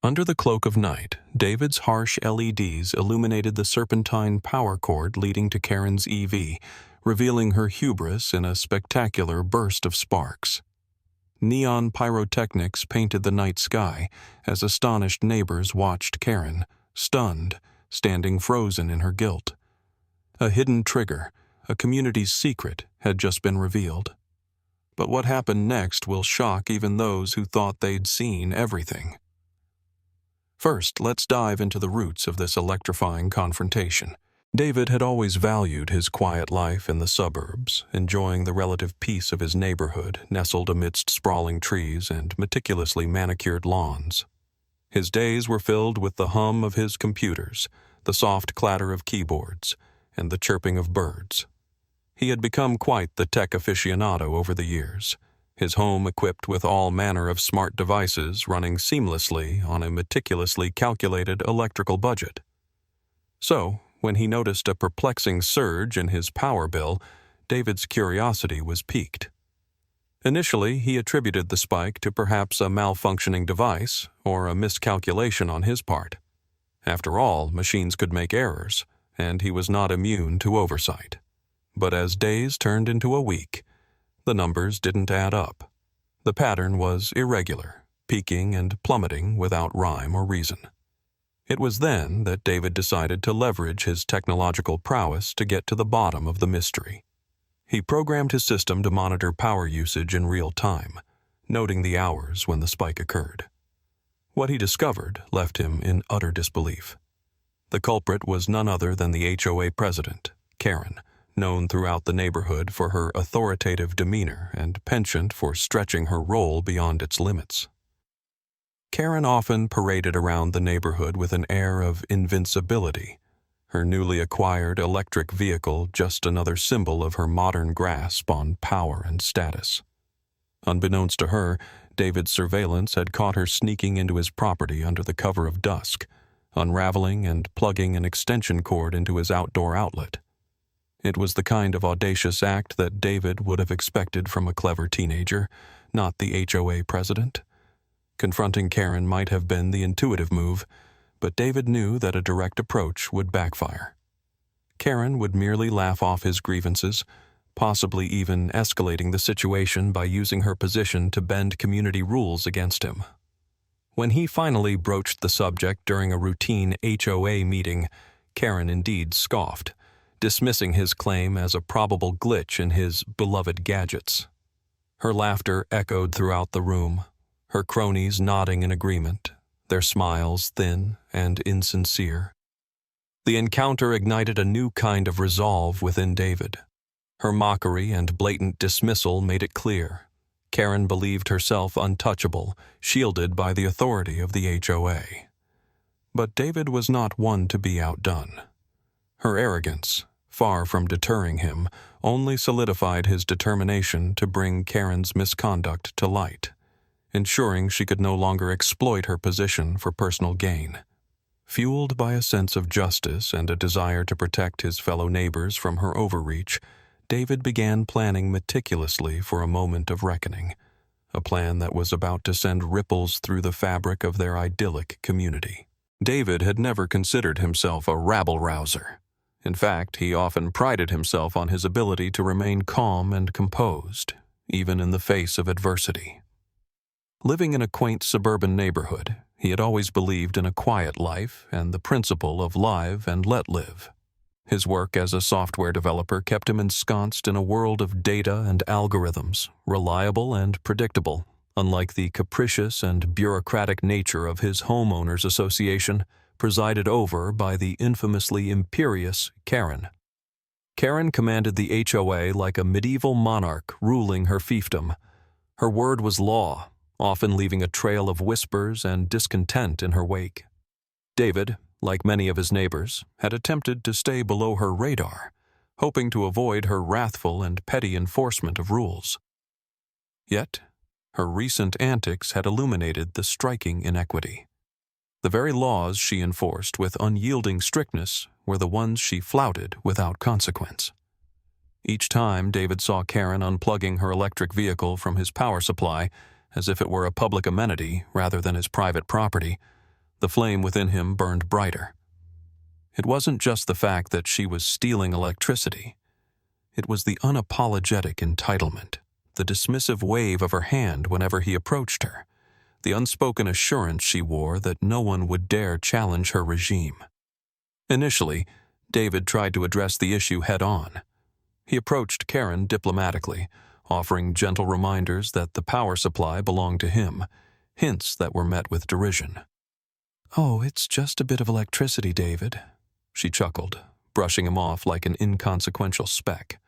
Under the cloak of night, David's harsh LEDs illuminated the serpentine power cord leading to Karen's EV, revealing her hubris in a spectacular burst of sparks. Neon pyrotechnics painted the night sky as astonished neighbors watched Karen, stunned, standing frozen in her guilt. A hidden trigger, a community's secret, had just been revealed. But what happened next will shock even those who thought they'd seen everything. First, let's dive into the roots of this electrifying confrontation. David had always valued his quiet life in the suburbs, enjoying the relative peace of his neighborhood nestled amidst sprawling trees and meticulously manicured lawns. His days were filled with the hum of his computers, the soft clatter of keyboards, and the chirping of birds. He had become quite the tech aficionado over the years, his home equipped with all manner of smart devices running seamlessly on a meticulously calculated electrical budget. So, when he noticed a perplexing surge in his power bill, David's curiosity was piqued. Initially, he attributed the spike to perhaps a malfunctioning device or a miscalculation on his part. After all, machines could make errors, and he was not immune to oversight. But as days turned into a week, the numbers didn't add up. The pattern was irregular, peaking and plummeting without rhyme or reason. It was then that David decided to leverage his technological prowess to get to the bottom of the mystery. He programmed his system to monitor power usage in real time, noting the hours when the spike occurred. What he discovered left him in utter disbelief. The culprit was none other than the HOA president, Karen, known throughout the neighborhood for her authoritative demeanor and penchant for stretching her role beyond its limits. Karen often paraded around the neighborhood with an air of invincibility, her newly acquired electric vehicle just another symbol of her modern grasp on power and status. Unbeknownst to her, David's surveillance had caught her sneaking into his property under the cover of dusk, unraveling and plugging an extension cord into his outdoor outlet. It was the kind of audacious act that David would have expected from a clever teenager, not the HOA president. Confronting Karen might have been the intuitive move, but David knew that a direct approach would backfire. Karen would merely laugh off his grievances, possibly even escalating the situation by using her position to bend community rules against him. When he finally broached the subject during a routine HOA meeting, Karen indeed scoffed, dismissing his claim as a probable glitch in his beloved gadgets. Her laughter echoed throughout the room, her cronies nodding in agreement, their smiles thin and insincere. The encounter ignited a new kind of resolve within David. Her mockery and blatant dismissal made it clear. Karen believed herself untouchable, shielded by the authority of the HOA. But David was not one to be outdone. Her arrogance, far from deterring him, only solidified his determination to bring Karen's misconduct to light, ensuring she could no longer exploit her position for personal gain. Fueled by a sense of justice and a desire to protect his fellow neighbors from her overreach, David began planning meticulously for a moment of reckoning, a plan that was about to send ripples through the fabric of their idyllic community. David had never considered himself a rabble-rouser. In fact, he often prided himself on his ability to remain calm and composed, even in the face of adversity. Living in a quaint suburban neighborhood, he had always believed in a quiet life and the principle of live and let live. His work as a software developer kept him ensconced in a world of data and algorithms, reliable and predictable, unlike the capricious and bureaucratic nature of his homeowners association, presided over by the infamously imperious Karen. Karen commanded the HOA like a medieval monarch ruling her fiefdom. Her word was law, often leaving a trail of whispers and discontent in her wake. David, like many of his neighbors, had attempted to stay below her radar, hoping to avoid her wrathful and petty enforcement of rules. Yet, her recent antics had illuminated the striking inequity. The very laws she enforced with unyielding strictness were the ones she flouted without consequence. Each time David saw Karen unplugging her electric vehicle from his power supply, as if it were a public amenity rather than his private property, The flame within him burned brighter. It wasn't just the fact that she was stealing electricity. It was the unapologetic entitlement, the dismissive wave of her hand whenever he approached her, the unspoken assurance she wore that no one would dare challenge her regime. Initially, David tried to address the issue head-on. He approached Karen diplomatically, offering gentle reminders that the power supply belonged to him, hints that were met with derision. "Oh, it's just a bit of electricity, David," she chuckled, brushing him off like an inconsequential speck.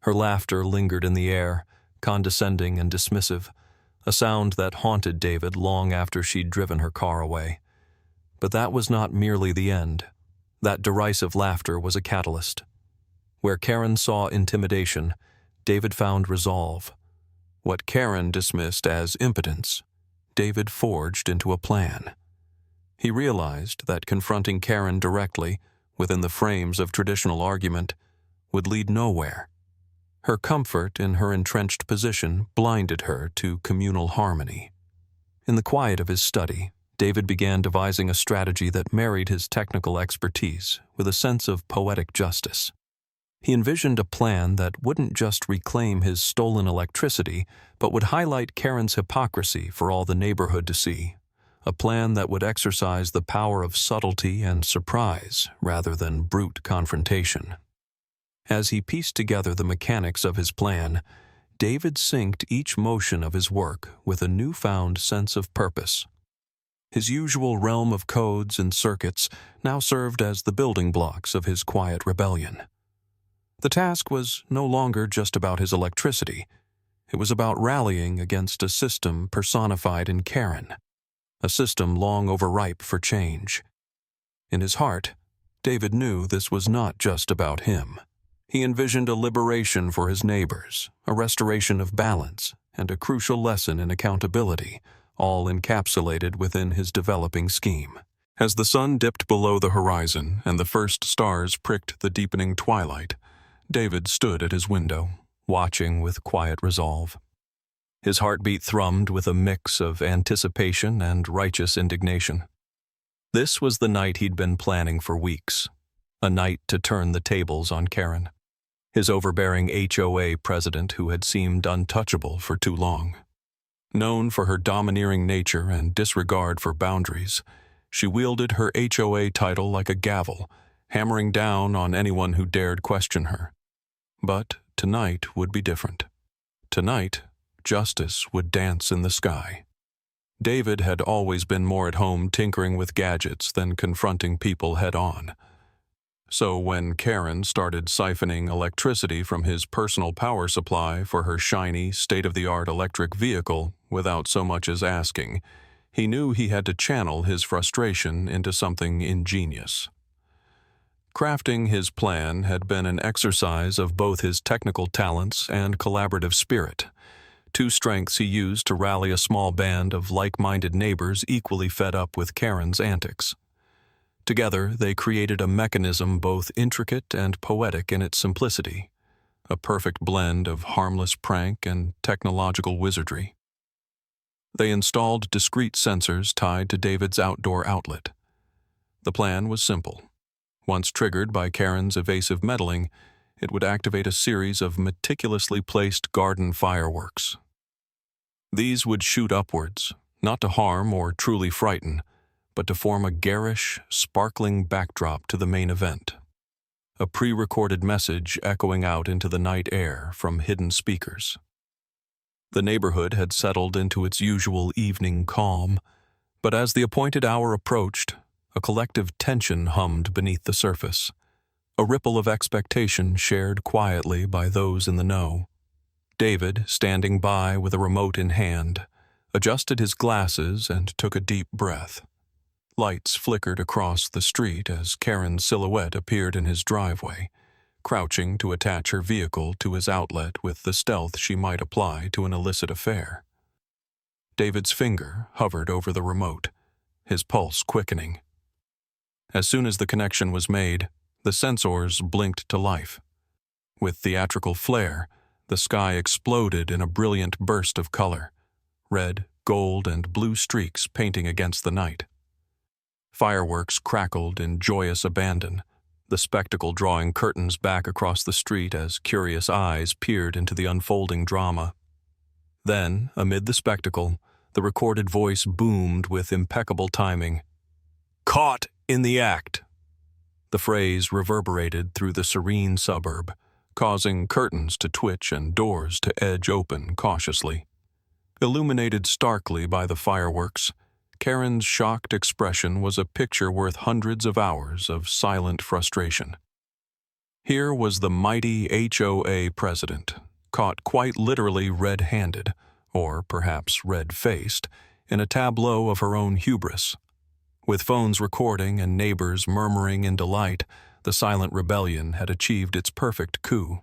Her laughter lingered in the air, condescending and dismissive, a sound that haunted David long after she'd driven her car away. But that was not merely the end. That derisive laughter was a catalyst. Where Karen saw intimidation, David found resolve. What Karen dismissed as impotence, David forged into a plan. He realized that confronting Karen directly, within the frames of traditional argument, would lead nowhere. Her comfort in her entrenched position blinded her to communal harmony. In the quiet of his study, David began devising a strategy that married his technical expertise with a sense of poetic justice. He envisioned a plan that wouldn't just reclaim his stolen electricity, but would highlight Karen's hypocrisy for all the neighborhood to see. A plan that would exercise the power of subtlety and surprise rather than brute confrontation. As he pieced together the mechanics of his plan, David synced each motion of his work with a newfound sense of purpose. His usual realm of codes and circuits now served as the building blocks of his quiet rebellion. The task was no longer just about his electricity. It was about rallying against a system personified in Karen, a system long overripe for change. In his heart, David knew this was not just about him. He envisioned a liberation for his neighbors, a restoration of balance, and a crucial lesson in accountability, all encapsulated within his developing scheme. As the sun dipped below the horizon and the first stars pricked the deepening twilight, David stood at his window, watching with quiet resolve. His heartbeat thrummed with a mix of anticipation and righteous indignation. This was the night he'd been planning for weeks, a night to turn the tables on Karen, his overbearing HOA president who had seemed untouchable for too long. Known for her domineering nature and disregard for boundaries, she wielded her HOA title like a gavel, hammering down on anyone who dared question her. But tonight would be different. Tonight, justice would dance in the sky. David had always been more at home tinkering with gadgets than confronting people head-on. So when Karen started siphoning electricity from his personal power supply for her shiny, state-of-the-art electric vehicle without so much as asking, he knew he had to channel his frustration into something ingenious. Crafting his plan had been an exercise of both his technical talents and collaborative spirit, two strengths he used to rally a small band of like-minded neighbors equally fed up with Karen's antics. Together, they created a mechanism both intricate and poetic in its simplicity, a perfect blend of harmless prank and technological wizardry. They installed discrete sensors tied to David's outdoor outlet. The plan was simple. Once triggered by Karen's evasive meddling, it would activate a series of meticulously placed garden fireworks. These would shoot upwards, not to harm or truly frighten, but to form a garish, sparkling backdrop to the main event. A pre-recorded message echoing out into the night air from hidden speakers. The neighborhood had settled into its usual evening calm, but as the appointed hour approached, a collective tension hummed beneath the surface, a ripple of expectation shared quietly by those in the know. David, standing by with a remote in hand, adjusted his glasses and took a deep breath. Lights flickered across the street as Karen's silhouette appeared in his driveway, crouching to attach her vehicle to his outlet with the stealth she might apply to an illicit affair. David's finger hovered over the remote, his pulse quickening. As soon as the connection was made, the sensors blinked to life. With theatrical flair, the sky exploded in a brilliant burst of color, red, gold, and blue streaks painting against the night. Fireworks crackled in joyous abandon, the spectacle drawing curtains back across the street as curious eyes peered into the unfolding drama. Then, amid the spectacle, the recorded voice boomed with impeccable timing. "Caught in the act!" The phrase reverberated through the serene suburb, causing curtains to twitch and doors to edge open cautiously. Illuminated starkly by the fireworks, Karen's shocked expression was a picture worth hundreds of hours of silent frustration. Here was the mighty HOA president, caught quite literally red-handed, or perhaps red-faced, in a tableau of her own hubris. With phones recording and neighbors murmuring in delight, the silent rebellion had achieved its perfect coup.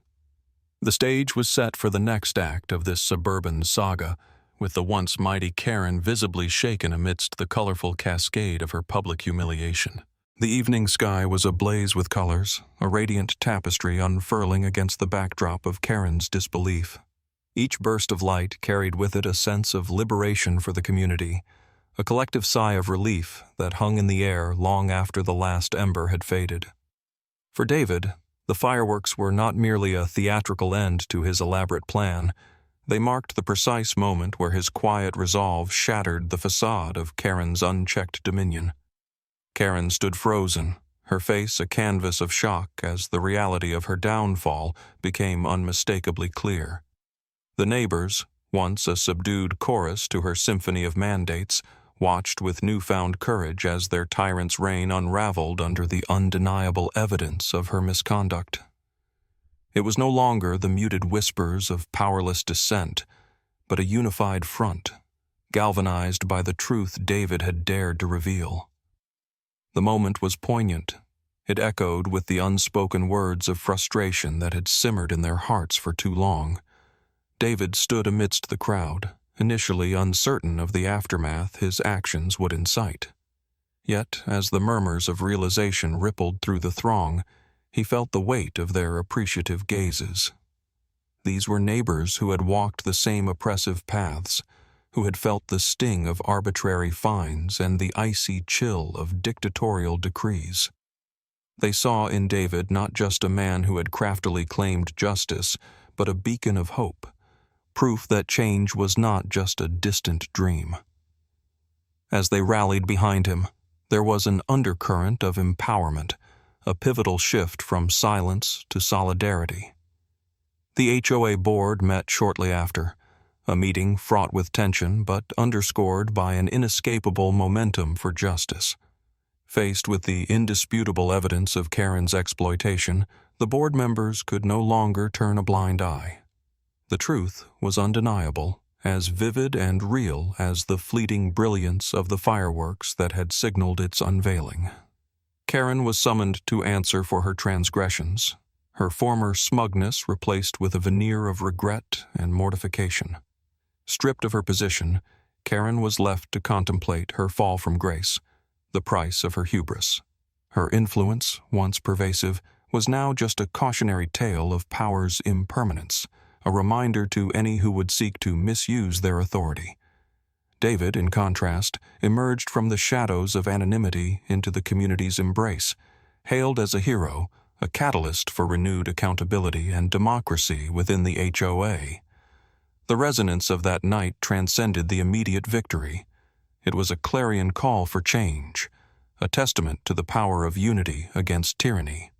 The stage was set for the next act of this suburban saga, with the once mighty Karen visibly shaken amidst the colorful cascade of her public humiliation. The evening sky was ablaze with colors, a radiant tapestry unfurling against the backdrop of Karen's disbelief. Each burst of light carried with it a sense of liberation for the community, a collective sigh of relief that hung in the air long after the last ember had faded. For David, the fireworks were not merely a theatrical end to his elaborate plan. They marked the precise moment where his quiet resolve shattered the facade of Karen's unchecked dominion. Karen stood frozen, her face a canvas of shock as the reality of her downfall became unmistakably clear. The neighbors, once a subdued chorus to her symphony of mandates, watched with newfound courage as their tyrant's reign unraveled under the undeniable evidence of her misconduct. It was no longer the muted whispers of powerless dissent, but a unified front, galvanized by the truth David had dared to reveal. The moment was poignant. It echoed with the unspoken words of frustration that had simmered in their hearts for too long. David stood amidst the crowd, initially uncertain of the aftermath his actions would incite. Yet, as the murmurs of realization rippled through the throng, he felt the weight of their appreciative gazes. These were neighbors who had walked the same oppressive paths, who had felt the sting of arbitrary fines and the icy chill of dictatorial decrees. They saw in David not just a man who had craftily claimed justice, but a beacon of hope, proof that change was not just a distant dream. As they rallied behind him, there was an undercurrent of empowerment, a pivotal shift from silence to solidarity. The HOA board met shortly after, a meeting fraught with tension but underscored by an inescapable momentum for justice. Faced with the indisputable evidence of Karen's exploitation, the board members could no longer turn a blind eye. The truth was undeniable, as vivid and real as the fleeting brilliance of the fireworks that had signaled its unveiling. Karen was summoned to answer for her transgressions, her former smugness replaced with a veneer of regret and mortification. Stripped of her position, Karen was left to contemplate her fall from grace, the price of her hubris. Her influence, once pervasive, was now just a cautionary tale of power's impermanence, a reminder to any who would seek to misuse their authority. David, in contrast, emerged from the shadows of anonymity into the community's embrace, hailed as a hero, a catalyst for renewed accountability and democracy within the HOA. The resonance of that night transcended the immediate victory. It was a clarion call for change, a testament to the power of unity against tyranny.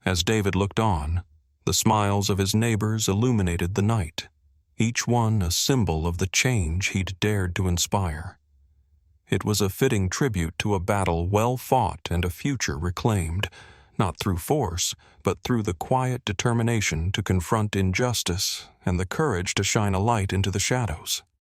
As David looked on, the smiles of his neighbors illuminated the night, each one a symbol of the change he'd dared to inspire. It was a fitting tribute to a battle well fought and a future reclaimed, not through force, but through the quiet determination to confront injustice and the courage to shine a light into the shadows.